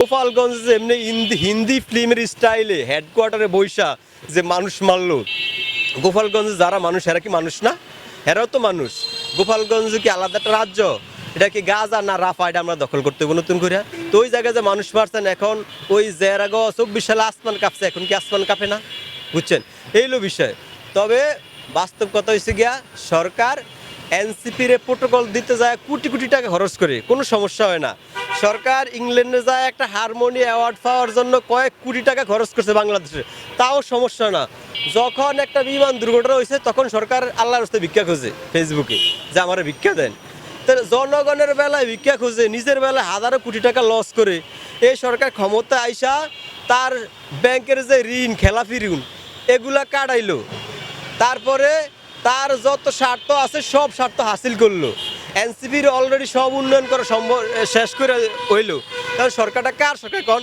গোপালগঞ্জ যে এমনি হিন্দি ফিল্মের স্টাইলে হেডকোয়ার্টারে বৈশা যে মানুষ মারলো, গোপালগঞ্জে যারা মানুষ এরা কি মানুষ না? এরাও তো মানুষ। গোপালগঞ্জ কি আলাদা একটা রাজ্য? এটা কি গাজা না রাফা? এটা আমরা দখল করতে হবে নতুন করে। তো ওই জায়গায় যে মানুষ মারছেন এখন, ওই জেরাগ 24 সালে আসমান কাঁপছে, এখন কি আসমান কাঁপে না? বুঝছেন, এইলো বিষয়। তবে বাস্তব কথা হয়েছে গিয়া, সরকার এনসিপির প্রোটোকল দিতে যায় কোটি কোটি টাকা খরচ করে, কোনো সমস্যা হয় না। সরকার ইংল্যান্ডে যায় একটা হারমোনি অ্যাওয়ার্ড পাওয়ার জন্য কয়েক কোটি টাকা খরচ করছে বাংলাদেশে, তাও সমস্যা না। যখন একটা বিমান দুর্ঘটনা হয়েছে তখন সরকার আল্লাহর রাস্তায় ভিক্ষা খোঁজে ফেসবুকে, যে আমার ভিক্ষা দেন। তো জনগণের বেলায় ভিক্ষা খোঁজে, নিজের বেলায় হাজারো কোটি টাকা লস করে এই সরকার ক্ষমতা আইসা তার ব্যাংকের যে ঋণ, খেলাফি ঋণ, এগুলা কাটাইলো। তারপরে তার যত স্বার্থ আছে সব স্বার্থ হাসিল করলো। এনসিপির অলরেডি সব উন্নয়ন করা সম্ভব শেষ করে হইলো। কারণ সরকারটা কার সরকার কোন?